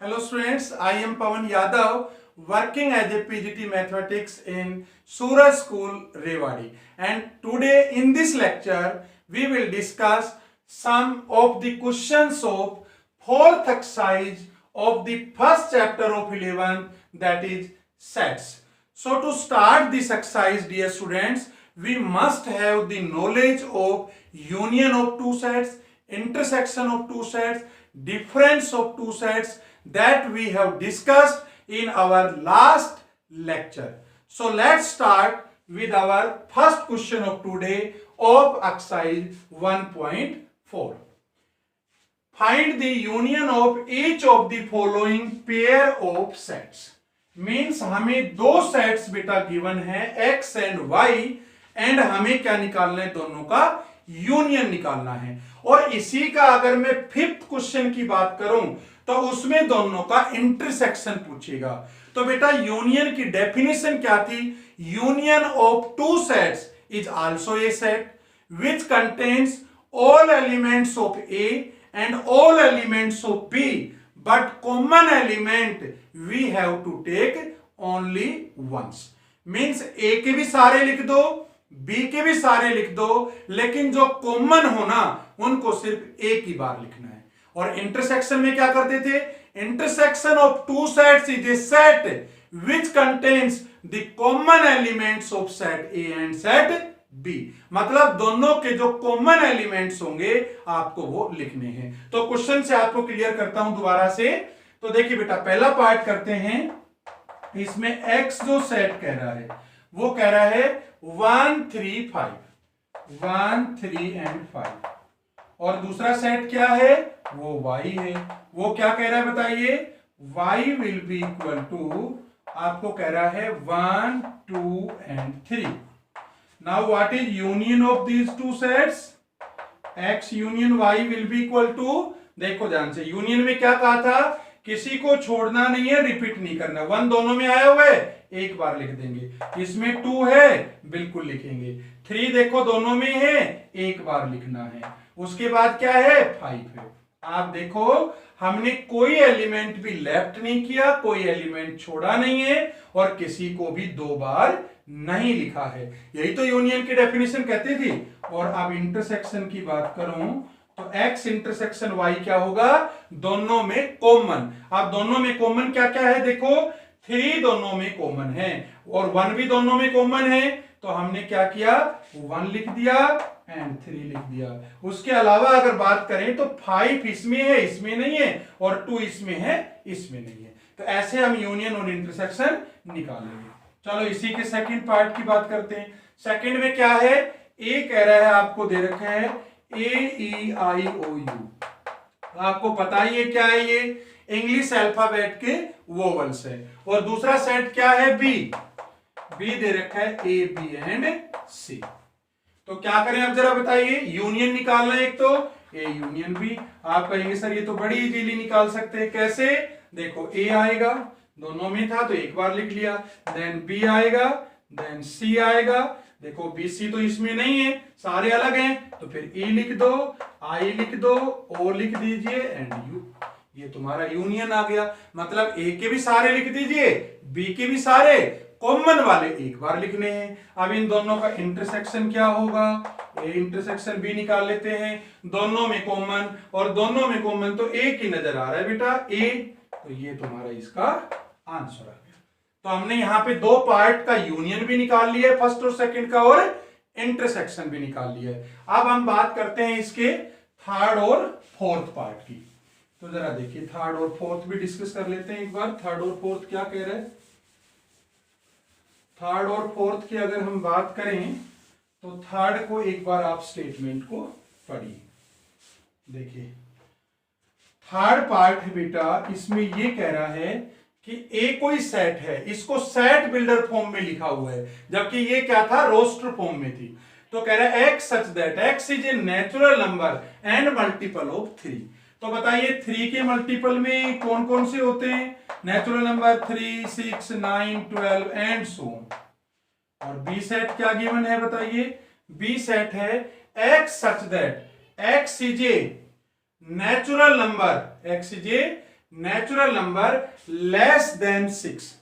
Hello students, I am Pawan Yadav working as a PGT Mathematics in Suraj School Rewari, and today in this lecture we will discuss some of the questions of fourth exercise of the first chapter of 11, that is sets. So to start this exercise, dear students, we must have the knowledge of union of two sets, intersection of two sets, difference of two sets that we have discussed in our last lecture. So let's start with our first question of today of exercise 1.4. Find the union of each of the following pair of sets. Means हमें दो sets बेटा given है x and y, and हमें क्या निकालना है, दोनों का यूनियन निकालना है। और इसी का अगर मैं फिफ्थ क्वेश्चन की बात करूं तो उसमें दोनों का इंटरसेक्शन पूछेगा। तो बेटा यूनियन की डेफिनेशन क्या थी? Union of two sets is also a set which contains all elements of A and all elements of B, but common element we have to take only once. Means A के भी सारे लिख दो, B के भी सारे लिख दो, लेकिन जो कॉमन होना उनको सिर्फ एक ही बार लिखना है। और इंटरसेक्शन में क्या करते थे? Intersection of two sets is a set which contains the common elements of set A and set B. मतलब दोनों के जो कॉमन एलिमेंट्स होंगे आपको वो लिखने हैं। तो क्वेश्चन से आपको क्लियर करता हूं दोबारा से। तो देखिए बेटा, पहला पार्ट करते हैं। इसमें x जो सेट कह रहा है वो कह रहा है 1 3 5, 1 3 एंड 5, और दूसरा सेट क्या है? वो y है। वो क्या कह रहा है बताइए? y will be equal to, आपको कह रहा है 1 2 and 3। Now what is union of these two sets? X union Y will be equal to, देखो ध्यान से, यूनियन में क्या कहा था? किसी को छोड़ना नहीं है, रिपीट नहीं करना। 1 दोनों में आया हुआ है, एक बार लिख देंगे। इसमें 2 है, बिल्कुल लिखेंगे। 3 देखो दोनों में है, एक बार लिखना है। उसके बाद क्या है? 5 है। आप देखो हमने कोई एलिमेंट भी लेफ्ट नहीं किया, कोई एलिमेंट छोड़ा नहीं है, और किसी को भी 2 बार नहीं लिखा है। यही तो यूनियन की डेफिनेशन कहती थी। और अब इंटरसेक्शन की बात करूं तो x इंटरसेक्शन y क्या होगा? दोनों में कॉमन। अब दोनों में कॉमन क्या क्या है? देखो 3 दोनों में कॉमन है और 1 भी दोनों में कॉमन है। तो हमने क्या किया? 1 लिख दिया एंड 3 लिख दिया। उसके अलावा अगर बात करें तो 5 इसमें है, इसमें नहीं है, और 2 इसमें है, इसमें नहीं है। तो ऐसे हम यूनियन और इंटरसेक्शन निकालेंगे। चलो इसी के सेकंड पार्ट की बात करते हैं। सेकंड में क्या है? ए कह रहा है, आपको दे रखा है AEIOU। आपको पता ही है क्या है? ये इंग्लिश अल्फाबेट के वोवल्स है। और दूसरा सेट क्या है? बी दे रखा है AB एंड C। तो क्या करें अब जरा बताइए? यूनियन निकालना है एक तो ए यूनियन बी। आप कहेंगे सर ये तो बड़ी इजीली निकाल सकते हैं, कैसे? देखो ए आएगा, दोनों में था तो एक बार लिख लिया, देन बी आएगा, देन सी आएगा। देखो बी सी तो इसमें नहीं है, सारे अलग हैं, तो फिर ई लिख दो, आई लिख दो, ओ लिख दीजिए एंड यू। ये तुम्हारा यूनियन आ गया। मतलब ए के भी सारे लिख दीजिए, बी के भी सारे, कॉमन वाले एक बार लिखने हैं। अब इन दोनों का इंटरसेक्शन क्या होगा? ए इंटरसेक्शन बी निकाल लेते हैं। दोनों में कॉमन, और दोनों में कॉमन तो एक ही नजर आ रहा है बेटा, ए। तो ये तुम्हारा इसका आंसर आ गया। तो हमने यहां पे 2 पार्ट का यूनियन भी निकाल लिया है, फर्स्ट और सेकंड का, और इंटरसेक्शन भी निकाल लिया है। अब हम बात करते हैं इसके थर्ड और फोर्थ पार्ट की। तो जरा देखिए, थर्ड और फोर्थ भी डिस्कस कर लेते हैं एक बार। थर्ड और फोर्थ क्या कह रहे हैं? थर्ड और फोर्थ की अगर हम बात करें तो थर्ड को एक बार आप स्टेटमेंट को पढ़िए। देखिए थर्ड पार्ट है बेटा, इसमें ये कह रहा है कि ए कोई सेट है, इसको सेट बिल्डर फॉर्म में लिखा हुआ है, जबकि ये क्या था? रोस्टर फॉर्म में थी। तो कह रहा है x such that x is a natural number and multiple of 3। तो बताइए 3 के मल्टीपल में कौन कौन से होते हैं? Natural number 3 6 9 12 and so on. और बी सेट क्या गिवन है बताइए? बी सेट है x such that x is a natural number, x is a natural number less than 6।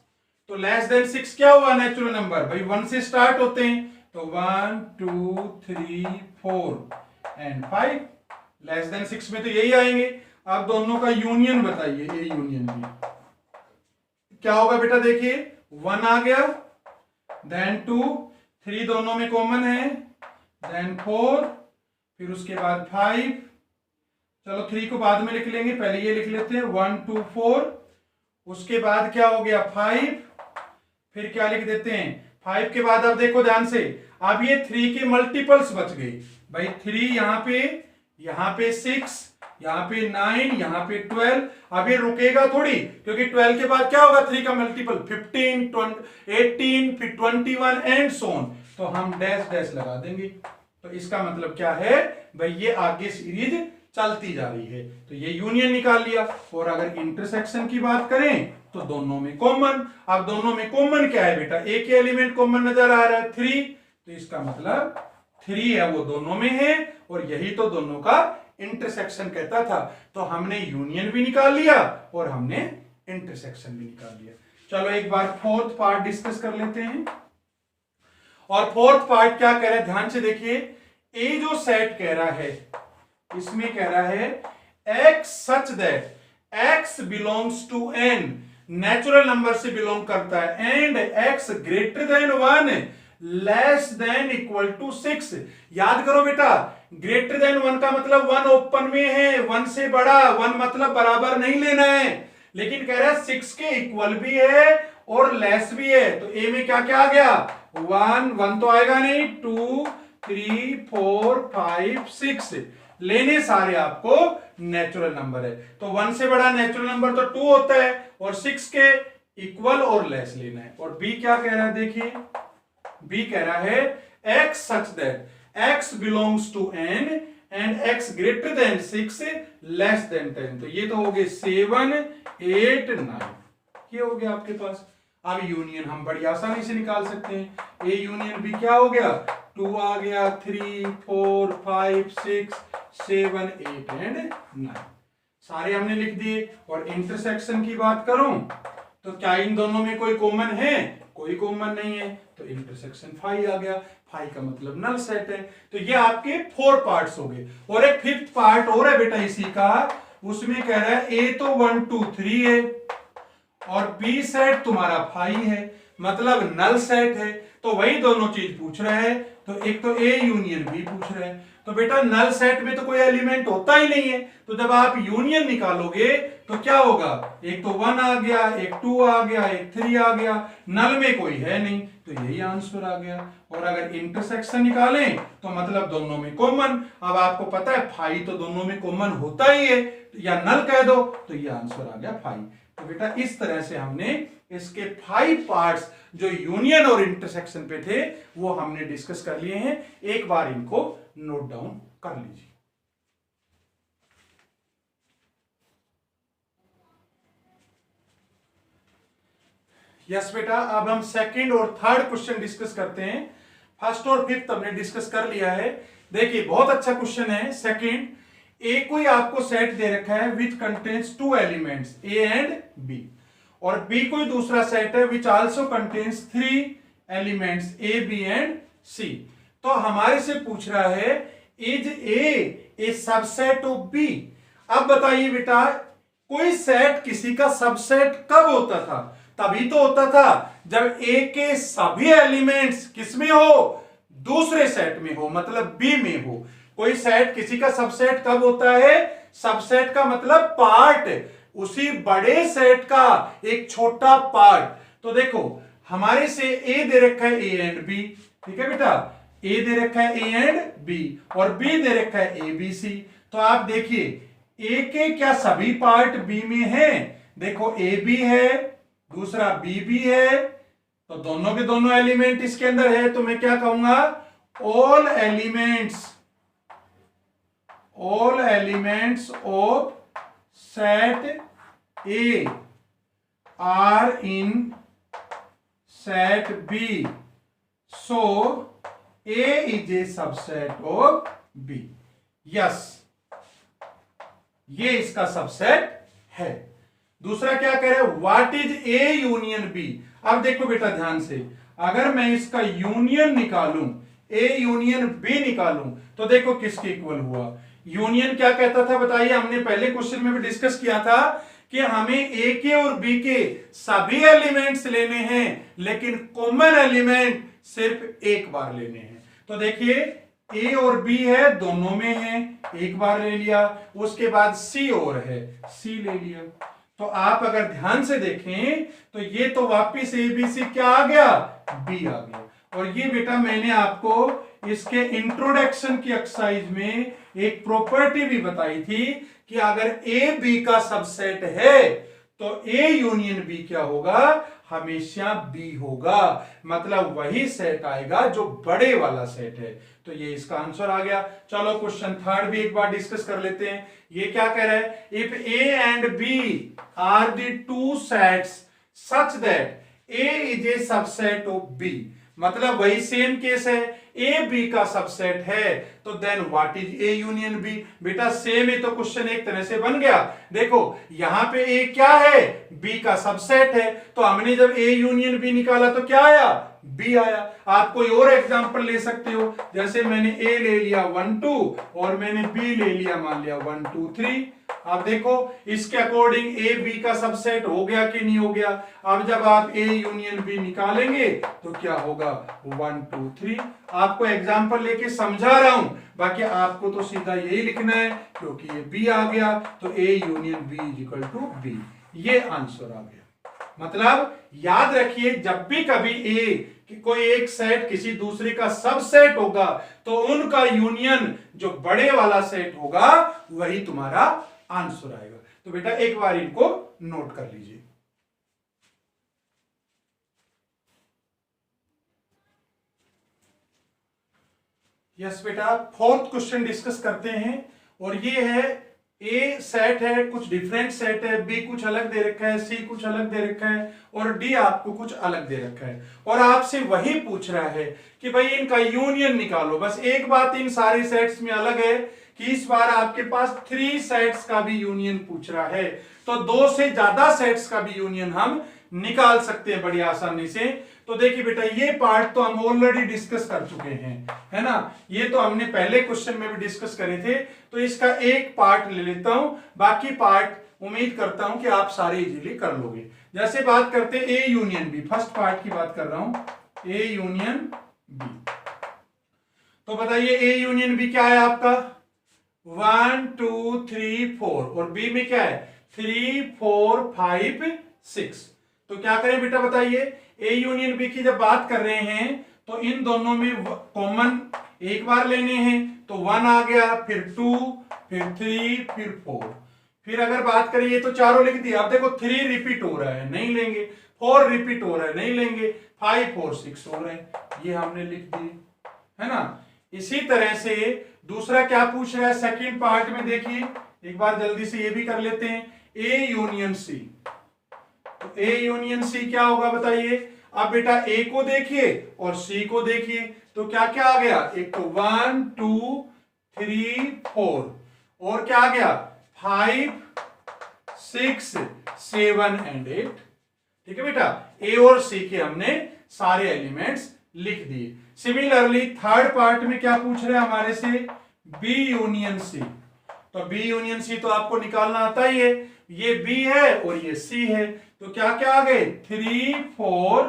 तो लेस देन 6 क्या हुआ नेचुरल नंबर? भाई 1 से स्टार्ट होते हैं, तो 1 2 3 4 एंड 5। लेस देन 6 में तो यही आएंगे। आप दोनों का यूनियन बताइए, ए यूनियन बी क्या होगा बेटा? देखिए 1 आ गया, देन 2, 3 दोनों में कॉमन है, देन 4, फिर उसके बाद 5। चलो 3 को बाद में लिख लेंगे, पहले ये लिख लेते हैं 1 2 4। उसके बाद क्या हो गया? 5। फिर क्या लिख देते हैं? 5 के बाद अब देखो ध्यान से, अब ये 3 के मल्टीपल्स बच गए भाई। 3 यहां पे 6, यहां पे 9, यहां पे 12। अब ये रुकेगा थोड़ी, क्योंकि 12 के बाद क्या होगा? 3 का मल्टीपल 15, 18, फिर 21 एंड सो ऑन। तो हम डैश डैश लगा देंगे। तो इसका मतलब क्या है भाई? ये आगे सीरीज चलती जा रही है। तो ये यूनियन निकाल लिया। और अगर इंटरसेक्शन की बात करें तो दोनों में कॉमन। अब दोनों में कॉमन क्या है बेटा? एक ही एलिमेंट कॉमन नजर आ रहा है 3, तो इसका मतलब 3 है वो दोनों में है, और यही तो दोनों का इंटरसेक्शन कहता था। तो हमने यूनियन भी निकाल लिया और हमने इंटरसेक्शन भी निकाल लिया। चलो एक बार फोर्थ पार्ट डिस्कस कर लेते हैं। और फोर्थ पार्ट क्या कह रहा है? ध्यान से देखिए, ए जो सेट कह रहा है, इसमें कह रहा है x such that x belongs to n, natural number से बिलोंग करता है, and x greater than 1 less than equal to 6। याद करो बेटा, ग्रेटर देन 1 का मतलब 1 ओपन में है, 1 से बड़ा, 1 मतलब बराबर नहीं लेना है, लेकिन कह रहा है 6 के इक्वल भी है और लेस भी है। तो ए में क्या क्या आ गया? 1 तो आएगा नहीं, 2 3 4 5 6 लेने सारे आपको नेचुरल नंबर है। तो 1 से बड़ा नेचुरल नंबर तो 2 होता है, और 6 के इक्वल और लेस लेना है। और बी क्या कह रहा है? देखिए बी कह रहा है x such that x belongs to n and x greater than 6 less than 10। तो ये तो हो गए 7 8 9, ये हो गया आपके पास। अब यूनियन हम बड़ी आसानी से निकाल सकते हैं। ए यूनियन बी क्या हो गया? 2 आ गया, 3 4 5 6 7 8 एंड 9 सारे हमने लिख दिए। और इंटरसेक्शन की बात करूं तो क्या इन दोनों में कोई कॉमन है? कोई कॉमन नहीं है, तो इंटरसेक्शन 5 आ गया। 5 का मतलब नल सेट है। तो ये आपके 4 पार्ट्स हो गए। और एक 5th पार्ट और है बेटा इसी का, उसमें कह रहा है ए तो 1 2 3 है और बी सेट तुम्हारा 5 है, मतलब नल सेट है। तो वही दोनों चीज पूछ रहा है। तो एक तो ए यूनियन बी पूछ रहा है। तो बेटा नल सेट में तो कोई एलिमेंट होता ही नहीं है, तो जब आप यूनियन निकालोगे तो क्या होगा? एक तो 1 आ गया, एक 2 आ गया, एक 3 आ गया, नल में कोई है नहीं, तो यही आंसर आ गया। और अगर इंटरसेक्शन निकालें तो मतलब दोनों में कॉमन। अब आपको पता है 5 तो दोनों में कॉमन होता ही है, या नल कह दो, तो ये आंसर आ गया 5। तो बेटा इस तरह से हमने इसके 5 पार्ट्स जो यूनियन और इंटरसेक्शन पे थे वो हमने डिस्कस कर लिए हैं। एक बार इनको नोट डाउन कर लीजिए। यस बेटा, अब हम सेकंड और थर्ड क्वेश्चन डिस्कस करते हैं। फर्स्ट और फिफ्थ हमने डिस्कस कर लिया है। देखिए बहुत अच्छा क्वेश्चन है। सेकंड, ए कोई आपको सेट दे रखा है which contains 2 elements A and B, और बी कोई दूसरा सेट है which also contains 3 elements A B and C. तो हमारे से पूछ रहा है is A subset of B. अब बताइए बेटा, कोई सेट किसी का सबसेट कब होता था? तभी तो होता था जब ए के सभी एलिमेंट्स किसमें हो? दूसरे सेट में हो, मतलब बी में हो। कोई सेट किसी का सबसेट कब होता है? सबसेट का मतलब पार्ट, उसी बड़े सेट का एक छोटा पार्ट। तो देखो हमारे से ए दे रखा है ए एंड बी, ठीक है बेटा, ए दे रखा है ए एंड बी, और बी दे रखा है ए बी सी। तो आप देखिए ए के क्या सभी पार्ट बी में हैं? देखो ए बी है, दूसरा बी भी है, तो दोनों के दोनों एलिमेंट इसके अंदर है। तो मैं क्या कहूंगा? All elements of set A are in set B, so A is A subset of B. Yes, ये इसका सबसेट है। दूसरा क्या कह रहा है, what is A union B. अब देखो बेटा ध्यान से, अगर मैं इसका यूनियन निकालूं, ए यूनियन बी निकालूं, तो देखो किसके इक्वल हुआ। यूनियन क्या कहता था बताइए, हमने पहले क्वेश्चन में भी डिस्कस किया था कि हमें ए के और बी के सभी एलिमेंट्स लेने हैं, लेकिन कॉमन एलिमेंट सिर्फ एक बार लेने हैं। तो देखिए ए और बी है, दोनों में है, एक बार ले लिया। उसके बाद सी और है, सी ले लिया। तो आप अगर ध्यान से देखें तो ये तो वापिस ए बी सी क्या आ गया, बी आ गया। और ये बेटा मैंने आपको इसके इंट्रोडक्शन की एक्सरसाइज में एक प्रॉपर्टी भी बताई थी कि अगर ए बी का सबसेट है तो ए यूनियन बी क्या होगा, हमेशा बी होगा। मतलब वही सेट आएगा जो बड़े वाला सेट है। तो ये इसका आंसर आ गया। चलो क्वेश्चन थर्ड भी एक बार डिस्कस कर लेते हैं। ये क्या कह रहा है, if A and B are the two sets such that A is A subset of B, मतलब वही सेम केस है, ए बी का सबसेट है, तो then what is A union B. बेटा सेम ही तो क्वेश्चन एक तरह से बन गया। देखो यहां पे ए क्या है, बी का सबसेट है, तो हमने जब ए यूनियन बी निकाला तो क्या आया, बी आया। आप कोई और एग्जांपल ले सकते हो, जैसे मैंने ए ले लिया 1 2 और मैंने बी ले लिया मान लिया 1 2 3। अब देखो इसके अकॉर्डिंग ए बी का सबसेट हो गया कि नहीं हो गया। अब जब आप ए यूनियन बी निकालेंगे तो क्या होगा, 1 2 3। आपको एग्जांपल लेके समझा रहा हूं, बाकी आपको तो सीधा यही लिखना है, क्योंकि ये बी आ गया तो A union B is equal to B, ये आंसर आ गया। मतलब याद रखिए, जब भी कभी ए कि कोई एक सेट किसी दूसरे का सबसेट होगा तो उनका यूनियन जो बड़े वाला सेट होगा वही तुम्हारा आंसर आएगा। तो बेटा एक बार इनको नोट कर लीजिए। यस बेटा, फोर्थ क्वेश्चन डिस्कस करते हैं। और ये है ए सेट है, कुछ डिफरेंट सेट है, बी कुछ अलग दे रखा है, सी कुछ अलग दे रखा है और डी आपको कुछ अलग दे रखा है। और आपसे वही पूछ रहा है कि भाई इनका यूनियन निकालो। बस एक बात इन सारे सेट्स में अलग है कि इस बार आपके पास 3 सेट्स का भी यूनियन पूछ रहा है, तो 2 से ज्यादा सेट्स का भी यूनियन हम निकाल सकते हैं बड़ी आसानी से। तो देखिए बेटा, ये पार्ट तो हम ऑलरेडी डिस्कस कर चुके हैं, है ना, ये तो हमने पहले क्वेश्चन में भी डिस्कस करे थे। तो इसका एक पार्ट ले लेता हूं, बाकी पार्ट उम्मीद करता हूं कि आप सारे इजीली कर लोगे। जैसे बात करते हैं A union B, first part की बात कर रहा हूं, ए यूनियन बी। तो बताइए ए यूनियन बी क्या है आपका, 1 2 3 4 और बी में क्या है 3 4 5 6। तो क्या करें बेटा बताइए, ए यूनियन बी की जब बात कर रहे हैं तो इन दोनों में कॉमन एक बार लेने हैं, तो 1 आ गया, फिर 2, फिर 3, फिर 4। फिर अगर बात करें, ये तो चारों लिख दिया। अब देखो 3 रिपीट हो रहा है, नहीं लेंगे, 4 रिपीट हो रहा है, नहीं लेंगे, 5 और 6 हो रहे हैं, ये हमने लिख दिए, है ना। इसी तरह से दूसरा क्या पूछ रहा है सेकंड पार्ट में, देखिए एक बार जल्दी से ये भी कर लेते हैं, ए यूनियन सी। तो ए यूनियन सी क्या होगा बताइए। अब बेटा ए को देखिए और सी को देखिए, तो क्या क्या आ गया, एक तो 1 2 3 4 और क्या आ गया 5 6 7 एंड 8। ठीक है बेटा, ए और सी के हमने सारे एलिमेंट्स लिख दिए। सिमिलरली थर्ड पार्ट में क्या पूछ रहे हैं हमारे से, बी यूनियन सी। तो बी यूनियन सी तो आपको निकालना आता ही है, ये बी है और ये सी है, तो क्या क्या आ गए 3 4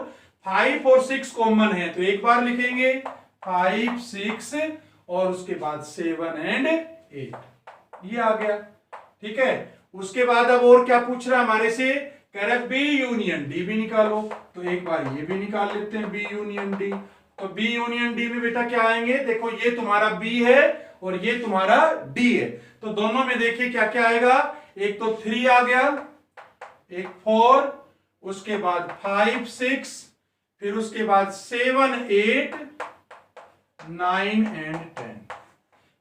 5 और 6 कॉमन है, तो एक बार लिखेंगे 5 6 और उसके बाद 7 एंड 8, ये आ गया। ठीक है, उसके बाद अब और क्या पूछ रहा है हमारे से, कह रहा है बी यूनियन डी भी निकालो, तो एक बार ये भी निकाल लेते हैं बी यूनियन डी। तो बी यूनियन डी में बेटा क्या आएंगे, देखो ये तुम्हारा बी है और ये तुम्हारा डी है, तो दोनों में देखिए क्या क्या आएगा, एक तो 3 आ गया, एक 4, उसके बाद 5 6, फिर उसके बाद 7 8 9 एंड 10।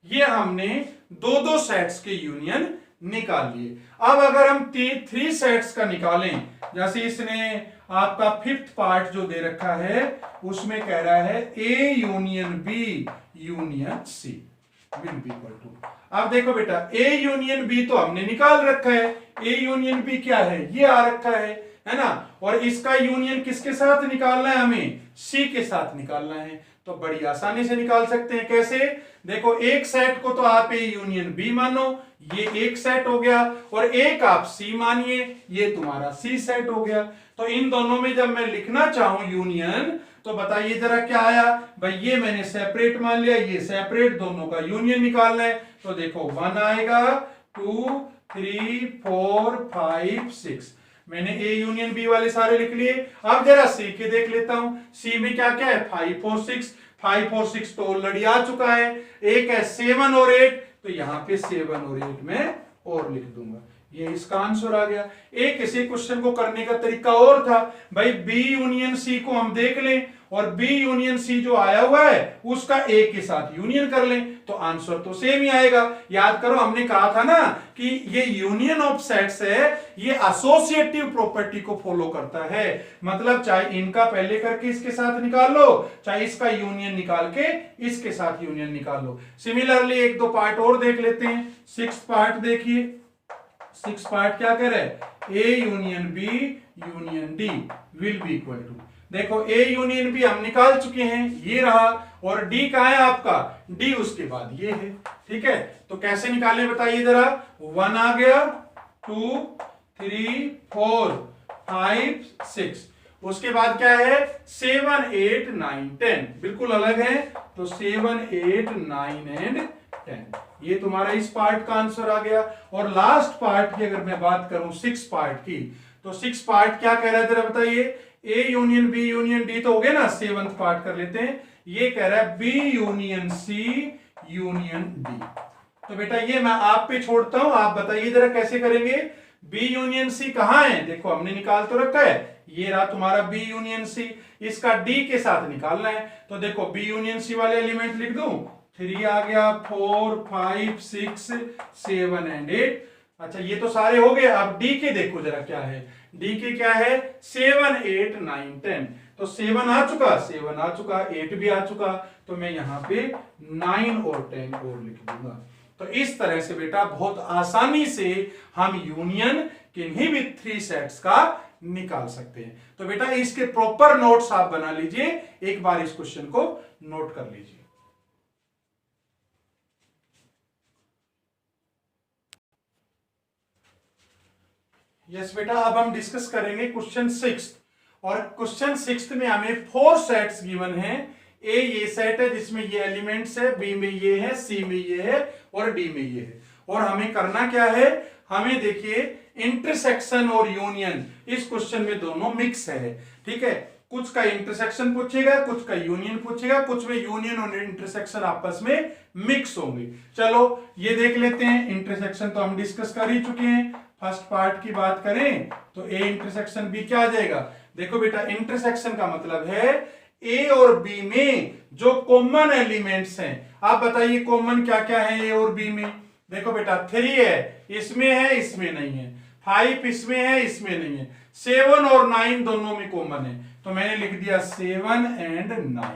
ये हमने दो सेट्स के यूनियन निकाल लिए। अब अगर हम 3 सेट्स का निकालें, जैसे इसने आपका फिफ्थ पार्ट जो दे रखा है उसमें कह रहा है A union B union C will be equal to. अब देखो बेटा ए यूनियन बी तो हमने निकाल रखा है, ए यूनियन बी क्या है, ये आ रखा है ना, और इसका यूनियन किसके साथ निकालना है, हमें सी के साथ निकालना है। तो बड़ी आसानी से निकाल सकते हैं। कैसे, देखो एक सेट को तो आप ए यूनियन बी मानो, ये एक सेट हो गया, और एक आप सी मानिए, ये तुम्हारा सी सेट हो गया। तो इन दोनों में जब मैं लिखना चाहूं यूनियन, तो बताइए जरा क्या आया भाई, ये मैंने सेपरेट मान लिया, ये सेपरेट, दोनों का यूनियन निकालना है। तो देखो 1 आएगा, 2 3 4 5 6, मैंने ए यूनियन बी वाले सारे लिख लिए। अब जरा सी के देख लेता हूं, सी में क्या क्या है, 5 और 6, 5 और 6 तो ऑलरेडी आ चुका है। एक है 7 और 8, तो यहां पे 7 और 8 में और लिख दूंगा, ये इसका आंसर आ गया। एक इसी क्वेश्चन को करने का तरीका और था भाई, बी यूनियन सी को हम देख लें और बी यूनियन सी जो आया हुआ है उसका ए के साथ यूनियन कर लें, तो आंसर तो सेम ही आएगा। याद करो हमने कहा था ना कि ये यूनियन ऑफ सेट्स है, ये एसोसिएटिव प्रॉपर्टी को फॉलो करता है। मतलब चाहे इनका पहले करके इसके साथ निकाल लो, चाहे इसका यूनियन निकाल के इसके साथ यूनियन निकाल लो। सिमिलरली एक दो पार्ट और देख लेते हैं। 6th पार्ट देखिए, 6 पार्ट क्या कह रहा है, A union B union D will be equal to, देखो ए यूनियन बी हम निकाल चुके हैं, ये रहा, और डी कहां है आपका, डी उसके बाद ये है। ठीक है, तो कैसे निकालें बताइए जरा, 1 आ गया, 2 3 4 5 6, उसके बाद क्या है 7 8 9 10, बिल्कुल अलग है, तो 7 8 9 एंड 10, ये तुम्हारा इस पार्ट का आंसर आ गया। और लास्ट पार्ट की अगर मैं बात करूं 6 पार्ट की, तो 6 पार्ट क्या कह रहा है जरा बताइए, A union B union D तो हो गया ना, 7th पार्ट कर लेते हैं, ये कह रहा है B union C union D. तो बेटा ये मैं आप पे छोड़ता हूं, आप बताइए जरा कैसे करेंगे। बी यूनियन सी कहां है, देखो हमने निकाल तो रखा है, ये रहा तुम्हारा बी यूनियन सी, इसका डी के साथ निकालना है। तो देखो बी यूनियन सी वाले एलिमेंट लिख दूं, 3 आ गया, 4 5 6 7 एंड 8, अच्छा ये तो सारे हो गए। अब डी के देखो जरा क्या है, डी के क्या है 7 8 9 10, तो 7 आ चुका, 7 आ चुका, 8 भी आ चुका, तो मैं यहां पे 9 और 10 और लिख दूंगा। तो इस तरह से बेटा बहुत आसानी से हम यूनियन किन्हीं भी 3 सेट्स का निकाल सकते हैं। तो बेटा इसके प्रॉपर नोट्स आप बना लीजिए, एक बार इस क्वेश्चन को नोट कर लीजिए। यस बेटा, अब हम डिस्कस करेंगे क्वेश्चन 6, और क्वेश्चन 6 में हमें 4 सेट्स गिवन हैं। ए ये सेट है जिसमें ये एलिमेंट्स है, बी में ये है, सी में ये है और डी में ये है। और हमें करना क्या है, हमें देखिए इंटरसेक्शन और यूनियन, इस क्वेश्चन में दोनों मिक्स है। ठीक है, कुछ का इंटरसेक्शन पूछेगा, कुछ का यूनियन पूछेगा, कुछ में यूनियन और इंटरसेक्शन आपस में मिक्स होंगे। चलो ये देख लेते हैं। इंटरसेक्शन तो हम डिस्कस कर ही चुके हैं। फर्स्ट पार्ट की बात करें तो ए इंटरसेक्शन बी क्या आ जाएगा, देखो बेटा इंटरसेक्शन का मतलब है ए और बी में जो कॉमन एलिमेंट्स हैं। आप बताइए कॉमन क्या क्या है ए और बी में। देखो बेटा 3 है, इसमें नहीं है, 5 इसमें है, इसमें नहीं है, 7 और 9 दोनों में कॉमन है, तो मैंने लिख दिया 7 एंड 9।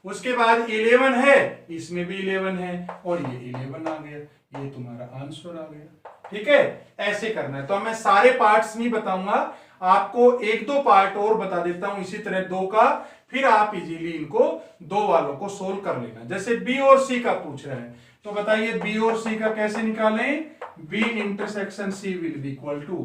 उसके बाद 11 है, इसमें भी 11 है, और ये 11 आ गया, ये तुम्हारा आंसर आ गया। ठीक है, ऐसे करना है। तो मैं सारे पार्ट्स नहीं बताऊंगा, आपको एक दो पार्ट और बता देता हूं इसी तरह 2 का, फिर आप इजीली इनको 2 वालों को सोल्व कर लेना। जैसे बी और सी का पूछ रहे हैं, तो बताइए बी और सी का कैसे निकालें। B intersection C will be equal to,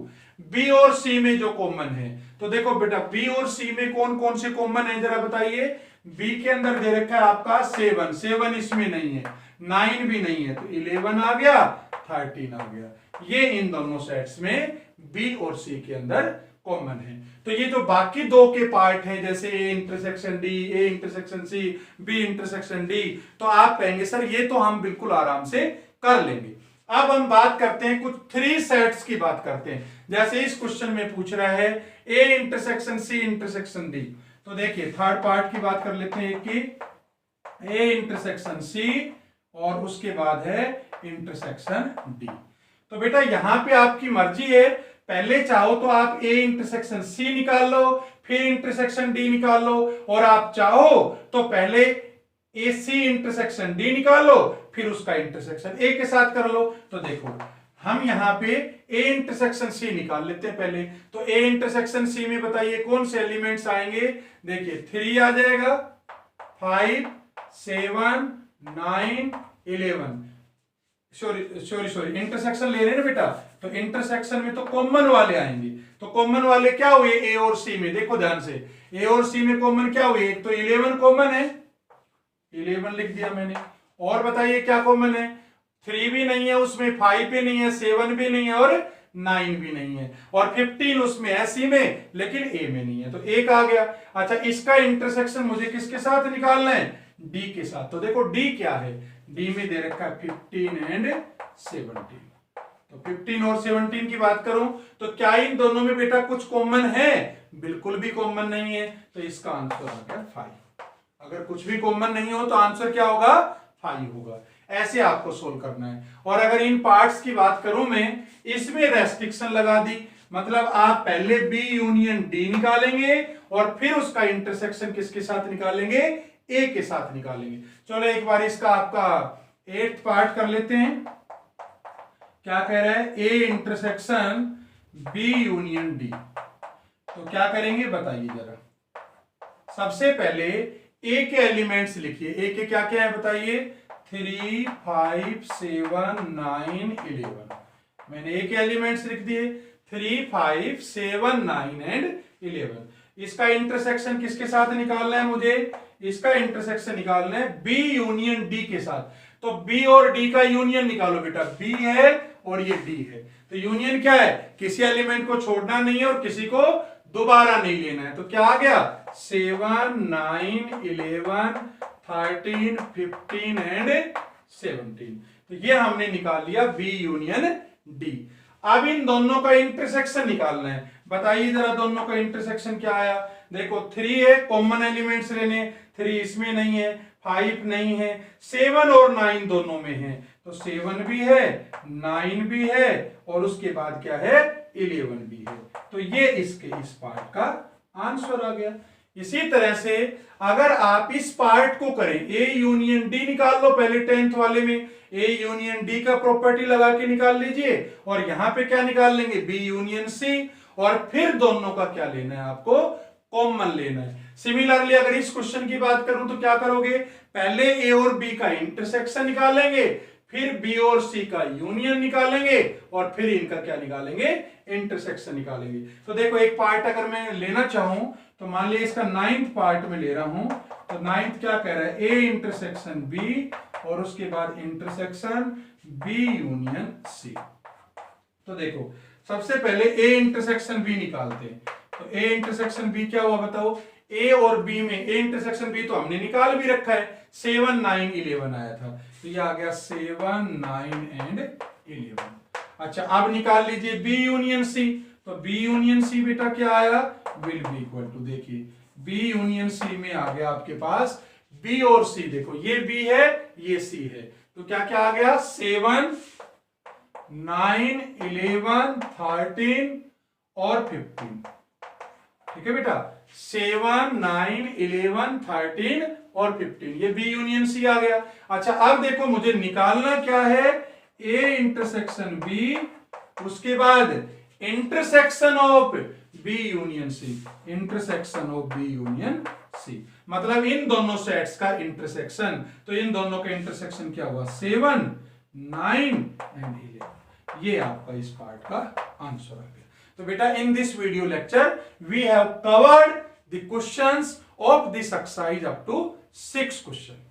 B और सी में जो कॉमन है, तो देखो बेटा बी और सी में कौन कौन से कॉमन है जरा बताइए। बी के अंदर दे रखा है आपका 7 इसमें नहीं है, 9 भी नहीं है, तो 11 आ गया, 13 आ गया। ये इन दोनों सेट्स में बी और सी के अंदर कॉमन है। तो ये जो बाकी 2 के पार्ट हैं, जैसे A intersection D, A intersection C, B intersection D, तो आप कहेंगे सर ये तो हम बिल्कुल आराम से कर लेंगे। अब हम बात करते हैं कुछ 3 सेट्स की बात करते हैं। जैसे इस क्वेश्चन में पूछ रहा है A intersection C intersection D, तो देखिए थर्ड पार्ट की बात कर लेते हैं कि ए इंटरसेक्शन सी और उसके बाद है इंटरसेक्शन डी। तो बेटा यहां पे आपकी मर्जी है, पहले चाहो तो आप ए इंटरसेक्शन सी निकाल लो, फिर इंटरसेक्शन डी निकाल लो, और आप चाहो तो पहले ए सी इंटरसेक्शन डी निकाल लो, फिर उसका इंटरसेक्शन ए के साथ कर लो। तो देखो हम यहां पे ए इंटरसेक्शन सी निकाल लेते हैं पहले। तो ए इंटरसेक्शन सी में बताइए कौन से एलिमेंट्स आएंगे। देखिए 3 आ जाएगा, 5 7 9 11। सॉरी इंटरसेक्शन ले रहे हैं ना बेटा, तो इंटरसेक्शन में तो कॉमन वाले आएंगे। तो कॉमन वाले क्या हुए ए और सी में, देखो ध्यान से, ए और सी में कॉमन क्या हुए, एक तो 11 कॉमन है, 11 लिख दिया मैंने। और बताइए क्या कॉमन है, 3 भी नहीं है उसमें, 5 भी नहीं है, 7 भी नहीं है और 9 भी नहीं है, और 15 उसमें है सी में लेकिन ए में नहीं है, तो एक आ गया। अच्छा इसका इंटरसेक्शन मुझे किसके साथ निकालना है, डी के साथ। तो देखो डी क्या है, डी में दे रखा है 15 एंड 17। तो 15 और 17 की बात करूं तो क्या इन दोनों में बेटा कुछ कॉमन है, बिल्कुल भी कॉमन नहीं है, तो इसका आंसर आ गया 5। अगर कुछ भी कॉमन नहीं हो तो आंसर क्या होगा, 5 होगा। ऐसे आपको सोल्व करना है। और अगर इन पार्ट्स की बात करूं मैं, इसमें रेस्ट्रिक्शन लगा दी, मतलब आप पहले बी यूनियन डी निकालेंगे और फिर उसका इंटरसेक्शन किसके साथ निकालेंगे, ए के साथ निकालेंगे। चलो एक बार इसका आपका 8th पार्ट कर लेते हैं। क्या कह रहा है, A intersection B union D. तो क्या करेंगे बताइए जरा। सबसे पहले ए के एलिमेंट्स लिखिए, ए के क्या क्या है बताइए, 3 5 7 9 11। मैंने ए के एलिमेंट्स लिख दिए 3 5 7 9 एंड 11। इसका इंटरसेक्शन किसके साथ निकालना है मुझे, इसका इंटरसेक्शन निकालना है बी यूनियन डी के साथ। तो बी और डी का यूनियन निकालो बेटा, बी है और ये डी है, तो यूनियन क्या है, किसी एलिमेंट को छोड़ना नहीं है और किसी को दोबारा नहीं लेना है। तो क्या आ गया, 7 9 11 13 15 एंड 17। तो ये हमने निकाल लिया बी यूनियन डी। अब इन दोनों का इंटरसेक्शन निकालना है। बताइए जरा दोनों का इंटरसेक्शन क्या आया। देखो 3 है, कॉमन एलिमेंट्स लेने, 3 इसमें नहीं है, 5 नहीं है, 7 और 9 दोनों में है, तो 7 भी है 9 भी है और उसके बाद क्या है 11 भी है। तो ये इसके इस पार्ट का आंसर आ गया। इसी तरह से अगर आप इस पार्ट को करें, ए यूनियन डी निकाल लो पहले 10th वाले में, ए यूनियन डी का प्रॉपर्टी लगा के निकाल लीजिए और यहां पे क्या निकाल लेंगे, बी यूनियन सी, और फिर दोनों का क्या लेना है आपको, कॉमन लेना है। सिमिलरली अगर इस क्वेश्चन की बात करूं तो क्या करोगे, पहले ए और बी का इंटरसेक्शन निकालेंगे, फिर बी और सी का यूनियन निकालेंगे और फिर इनका क्या निकालेंगे, इंटरसेक्शन निकालेंगे। तो देखो एक पार्ट अगर मैं लेना चाहूं तो मान लिया इसका 9th पार्ट में ले रहा हूं, तो 9th क्या कह रहा है, ए इंटरसेक्शन बी और उसके बाद इंटरसेक्शन बी यूनियन सी। तो देखो सबसे पहले ए इंटरसेक्शन बी निकालते हैं। तो ए इंटरसेक्शन बी क्या हुआ बताओ, ए और बी में ए इंटरसेक्शन बी तो हमने निकाल भी रखा है, 7 9 11 आया था, तो ये आ गया 7 9 एंड 11। अच्छा अब निकाल लीजिए बी यूनियन सी। तो बी यूनियन सी बेटा क्या आया, विल बी इक्वल टू, देखिए बी यूनियन सी में आ गया आपके पास बी और सी, देखो ये बी है ये सी है, तो क्या क्या आ गया 7 9 11 13 और 15। ठीक है बेटा, 7 9 11 13 और 15, ये बी यूनियन सी आ गया। अच्छा अब देखो मुझे निकालना क्या है, ए इंटरसेक्शन बी, उसके बाद intersection of B union C, intersection of B union C, मतलब इन दोनों सेट्स का इंटरसेक्शन। तो इन दोनों का इंटरसेक्शन क्या हुआ, 7 9 एंड 11। ये आपका इस पार्ट का आंसर आ गया। तो बेटा in this video lecture we have covered the questions of this exercise up to 6 question.